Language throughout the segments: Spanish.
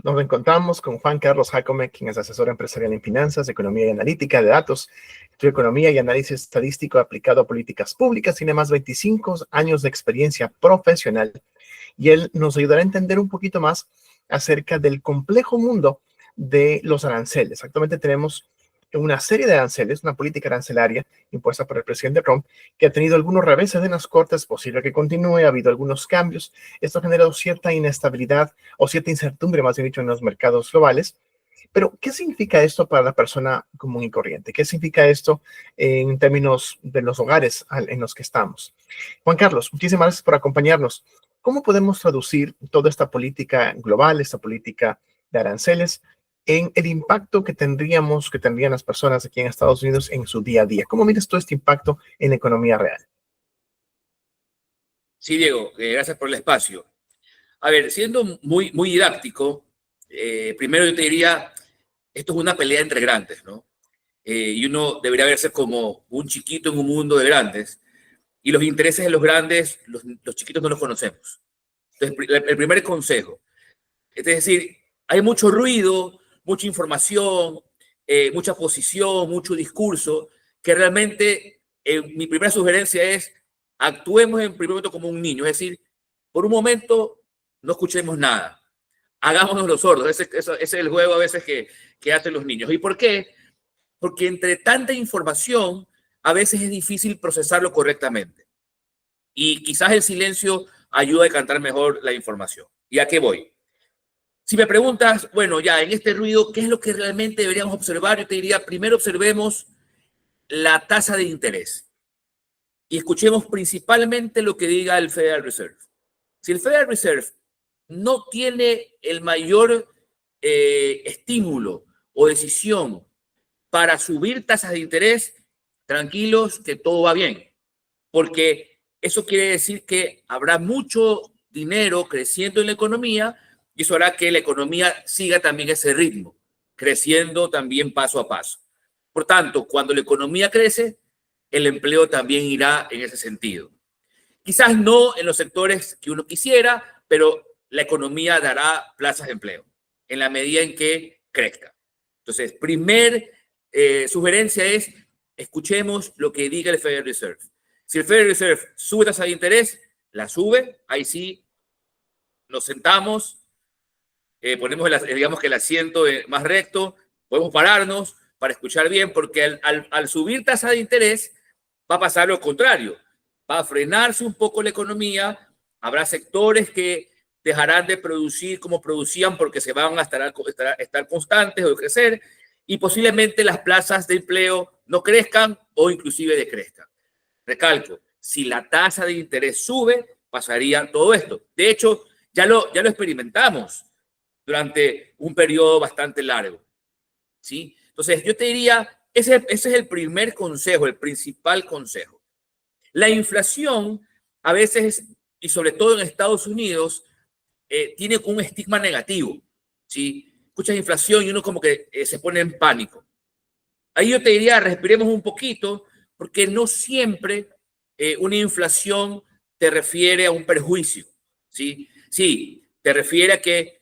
Nos encontramos con Juan Carlos Jacome, quien es asesor empresarial en finanzas, economía y analítica de datos, estudia economía y análisis estadístico aplicado a políticas públicas. Tiene más de 25 años de experiencia profesional y él nos ayudará a entender un poquito más acerca del complejo mundo de los aranceles. Actualmente tenemos una serie de aranceles, una política arancelaria impuesta por el presidente Trump, que ha tenido algunos reveses en las cortes, posible que continúe, ha habido algunos cambios. Esto ha generado cierta inestabilidad o cierta incertidumbre, más bien dicho, en los mercados globales. Pero, ¿qué significa esto para la persona común y corriente? ¿Qué significa esto en términos de los hogares en los que estamos? Juan Carlos, muchísimas gracias por acompañarnos. ¿Cómo podemos traducir toda esta política global, esta política de aranceles, en el impacto que tendrían las personas aquí en Estados Unidos en su día a día? ¿Cómo miras todo este impacto en la economía real? Sí, Diego, gracias por el espacio. A ver, siendo muy didáctico, primero yo te diría, esto es una pelea entre grandes, ¿no? Y uno debería verse como un chiquito en un mundo de grandes, y los intereses de los grandes, los chiquitos no los conocemos. Entonces, el primer consejo, es decir, hay mucho ruido, mucha información, mucha posición, mucho discurso, que realmente mi primera sugerencia es actuemos en primer momento como un niño, es decir, por un momento no escuchemos nada, hagámonos los sordos, ese es el juego a veces que hacen los niños. ¿Y por qué? Porque entre tanta información a veces es difícil procesarlo correctamente y quizás el silencio ayuda a cantar mejor la información. ¿Y a qué voy? Si me preguntas, bueno, ya en este ruido, ¿qué es lo que realmente deberíamos observar? Yo te diría, primero observemos la tasa de interés y escuchemos principalmente lo que diga el Federal Reserve. Si el Federal Reserve no tiene el mayor estímulo o decisión para subir tasas de interés, tranquilos que todo va bien, porque eso quiere decir que habrá mucho dinero creciendo en la economía y eso hará que la economía siga también ese ritmo, creciendo también paso a paso. Por tanto, cuando la economía crece, el empleo también irá en ese sentido. Quizás no en los sectores que uno quisiera, pero la economía dará plazas de empleo en la medida en que crezca. Entonces, primer sugerencia es escuchemos lo que diga el Federal Reserve. Si el Federal Reserve sube tasa de interés, la sube, ahí sí nos sentamos, ponemos digamos que el asiento más recto, podemos pararnos para escuchar bien, porque al subir tasa de interés va a pasar lo contrario, va a frenarse un poco la economía, habrá sectores que dejarán de producir como producían porque se van a estar constantes o crecer y posiblemente las plazas de empleo no crezcan o inclusive decrezcan. Recalco, si la tasa de interés sube, pasaría todo esto. De hecho, ya lo experimentamos durante un periodo bastante largo, ¿sí? Entonces, yo te diría, ese es el primer consejo, el principal consejo. La inflación, a veces, y sobre todo en Estados Unidos, tiene un estigma negativo, ¿sí? Escuchas inflación y uno como que se pone en pánico. Ahí yo te diría, respiremos un poquito, porque no siempre una inflación te refiere a un perjuicio, ¿sí? Sí, te refiere a que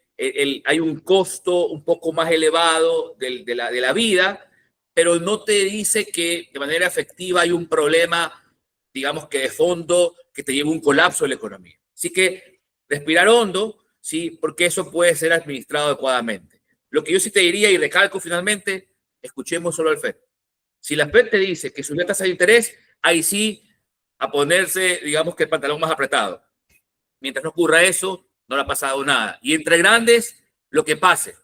hay un costo un poco más elevado de la vida, pero no te dice que de manera efectiva hay un problema, digamos que de fondo, que te lleve a un colapso de la economía. Así que respirar hondo, ¿sí? Porque eso puede ser administrado adecuadamente. Lo que yo sí te diría y recalco finalmente, escuchemos solo al FED. Si la FED te dice que subió tasa de interés, ahí sí a ponerse, digamos que el pantalón más apretado. Mientras no ocurra eso, no le ha pasado nada. Y entre grandes, lo que pase,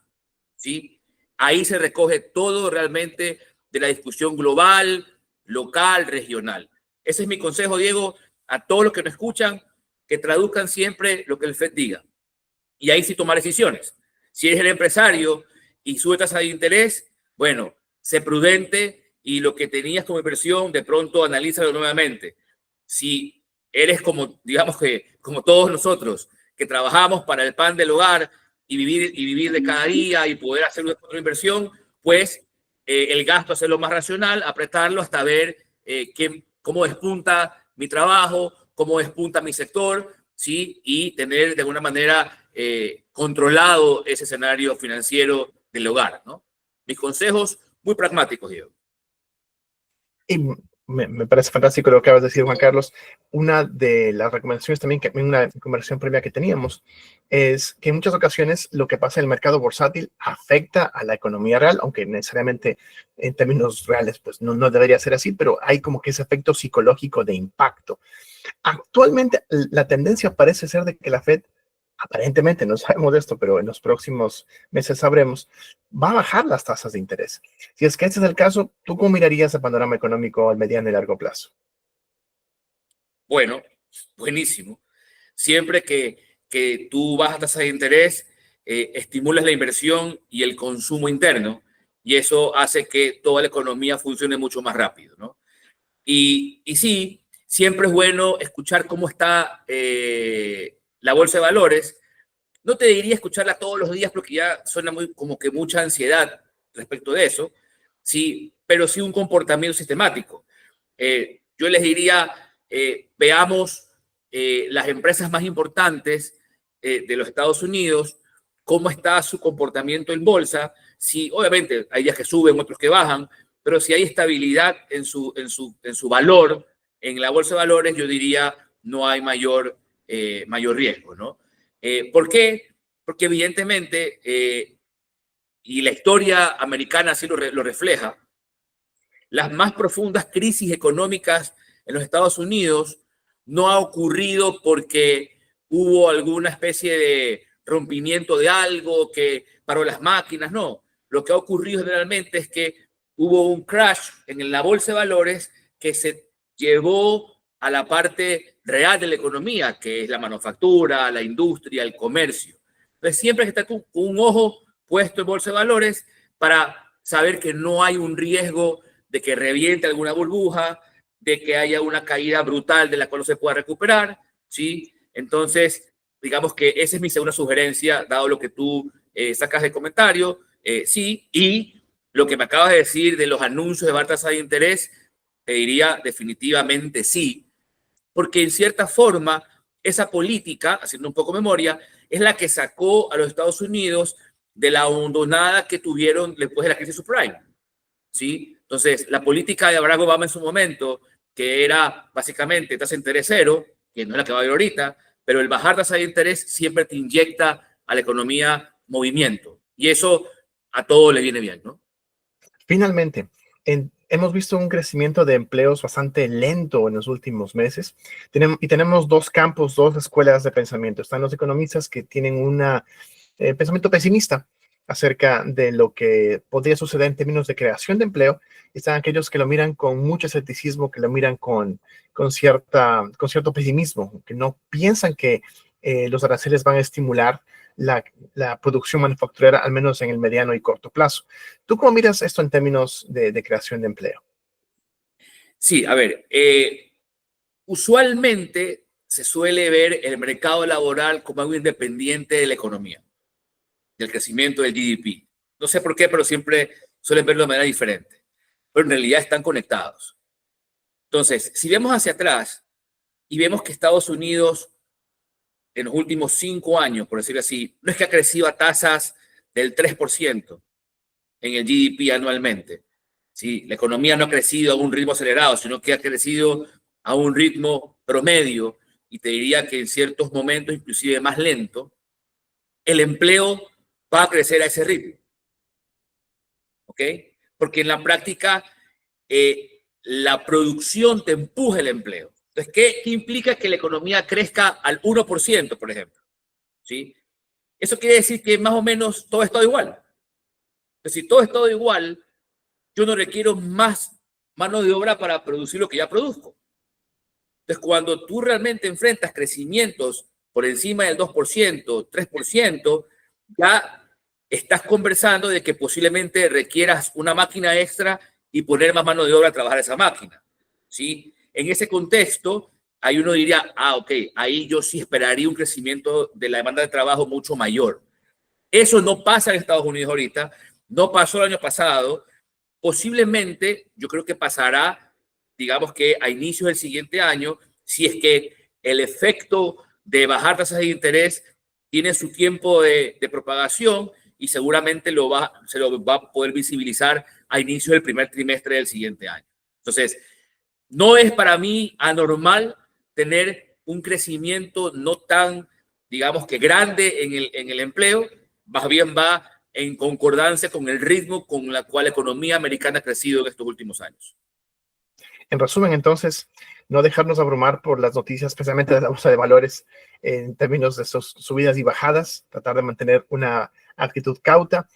¿sí? Ahí se recoge todo realmente de la discusión global, local, regional. Ese es mi consejo, Diego, a todos los que me escuchan, que traduzcan siempre lo que el FED diga. Y ahí sí tomar decisiones. Si eres el empresario y sube tasa de interés, bueno, sé prudente y lo que tenías como inversión, de pronto analízalo nuevamente. Si eres como, digamos que, como todos nosotros, que trabajamos para el pan del hogar y vivir de cada día y poder hacer otra inversión, pues el gasto hacerlo más racional, apretarlo hasta ver cómo despunta mi trabajo, cómo despunta mi sector, ¿sí? Y tener de alguna manera controlado ese escenario financiero del hogar, ¿no? Mis consejos muy pragmáticos, Diego. Y me parece fantástico lo que acabas de decir, Juan Carlos. Una de las recomendaciones también, que en una conversación previa que teníamos, es que en muchas ocasiones lo que pasa en el mercado bursátil afecta a la economía real, aunque necesariamente en términos reales pues no debería ser así, pero hay como que ese efecto psicológico de impacto. Actualmente la tendencia parece ser de que la Fed, aparentemente, no sabemos de esto, pero en los próximos meses sabremos, va a bajar las tasas de interés. Si es que ese es el caso, ¿tú cómo mirarías el panorama económico al mediano y largo plazo? Bueno, buenísimo. Siempre que tú bajas tasas de interés, estimulas la inversión y el consumo interno, y eso hace que toda la economía funcione mucho más rápido, ¿no? Y sí, siempre es bueno escuchar cómo está la bolsa de valores. No te diría escucharla todos los días porque ya suena muy, como que mucha ansiedad respecto de eso, sí, pero sí un comportamiento sistemático. Yo les diría, veamos las empresas más importantes de los Estados Unidos, cómo está su comportamiento en bolsa. Si, obviamente, hay días que suben, otros que bajan, pero si hay estabilidad en su valor, en la bolsa de valores, yo diría no hay mayor riesgo, ¿no? ¿Por qué? Porque evidentemente, y la historia americana así lo refleja, las más profundas crisis económicas en los Estados Unidos no ha ocurrido porque hubo alguna especie de rompimiento de algo que paró las máquinas, no. Lo que ha ocurrido generalmente es que hubo un crash en la bolsa de valores que se llevó a la parte real de la economía, que es la manufactura, la industria, el comercio. Entonces, siempre hay que estar con un ojo puesto en bolsa de valores para saber que no hay un riesgo de que reviente alguna burbuja, de que haya una caída brutal de la cual no se pueda recuperar, ¿sí? Entonces, digamos que esa es mi segunda sugerencia, dado lo que tú sacas de comentario, sí, y lo que me acabas de decir de los anuncios de baja tasa de interés, te diría definitivamente sí, porque en cierta forma esa política, haciendo un poco memoria, es la que sacó a los Estados Unidos de la hondonada que tuvieron después de la crisis subprime, ¿sí? Entonces, la política de Barack Obama en su momento, que era básicamente tasa de interés cero, que no es la que va a haber ahorita, pero el bajar tasa de interés siempre te inyecta a la economía movimiento. Y eso a todo le viene bien, ¿no? Finalmente, hemos visto un crecimiento de empleos bastante lento en los últimos meses. Tenemos dos campos, dos escuelas de pensamiento. Están los economistas que tienen un pensamiento pesimista acerca de lo que podría suceder en términos de creación de empleo. Están aquellos que lo miran con mucho escepticismo, que lo miran con cierto pesimismo, que no piensan que los aranceles van a estimular la producción manufacturera, al menos en el mediano y corto plazo. ¿Tú cómo miras esto en términos de creación de empleo? Sí, a ver, usualmente se suele ver el mercado laboral como algo independiente de la economía, del crecimiento del GDP. No sé por qué, pero siempre suelen verlo de manera diferente. Pero en realidad están conectados. Entonces, si vemos hacia atrás y vemos que Estados Unidos en los últimos 5 años, por decirlo así, no es que ha crecido a tasas del 3% en el GDP anualmente. ¿Sí? La economía no ha crecido a un ritmo acelerado, sino que ha crecido a un ritmo promedio, y te diría que en ciertos momentos inclusive más lento. El empleo va a crecer a ese ritmo, ¿ok? Porque en la práctica la producción te empuja el empleo. Entonces, ¿qué implica que la economía crezca al 1%, por ejemplo? ¿Sí? Eso quiere decir que más o menos todo es todo igual. Entonces, si todo es todo igual, yo no requiero más mano de obra para producir lo que ya produzco. Entonces, cuando tú realmente enfrentas crecimientos por encima del 2%, 3%, ya estás conversando de que posiblemente requieras una máquina extra y poner más mano de obra a trabajar esa máquina, ¿sí? En ese contexto, ahí uno diría, ok, ahí yo sí esperaría un crecimiento de la demanda de trabajo mucho mayor. Eso no pasa en Estados Unidos ahorita, no pasó el año pasado, posiblemente yo creo que pasará, digamos que a inicios del siguiente año, si es que el efecto de bajar tasas de interés tiene su tiempo de propagación y seguramente se lo va a poder visibilizar a inicio del primer trimestre del siguiente año. Entonces, no es para mí anormal tener un crecimiento no tan, digamos que grande en el empleo, más bien va en concordancia con el ritmo con la cual la economía americana ha crecido en estos últimos años. En resumen, entonces, no dejarnos abrumar por las noticias, especialmente de la bolsa de valores en términos de sus subidas y bajadas, tratar de mantener una actitud cauta.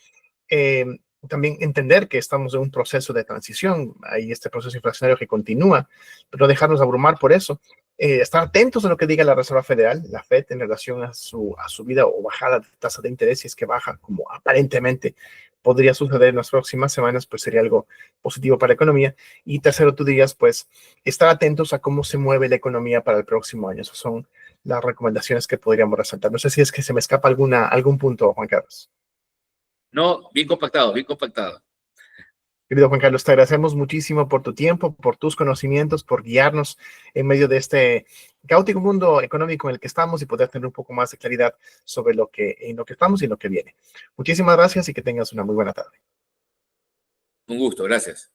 Eh, También entender que estamos en un proceso de transición, hay este proceso inflacionario que continúa, pero no dejarnos abrumar por eso. Estar atentos a lo que diga la Reserva Federal, la FED, en relación a su subida o bajada de tasa de interés, si es que baja, como aparentemente podría suceder en las próximas semanas, pues sería algo positivo para la economía. Y tercero, tú dirías, pues, estar atentos a cómo se mueve la economía para el próximo año. Esas son las recomendaciones que podríamos resaltar. No sé si es que se me escapa algún punto, Juan Carlos. No, bien compactado, bien compactado. Querido Juan Carlos, te agradecemos muchísimo por tu tiempo, por tus conocimientos, por guiarnos en medio de este caótico mundo económico en el que estamos y poder tener un poco más de claridad sobre en lo que estamos y en lo que viene. Muchísimas gracias y que tengas una muy buena tarde. Un gusto, gracias.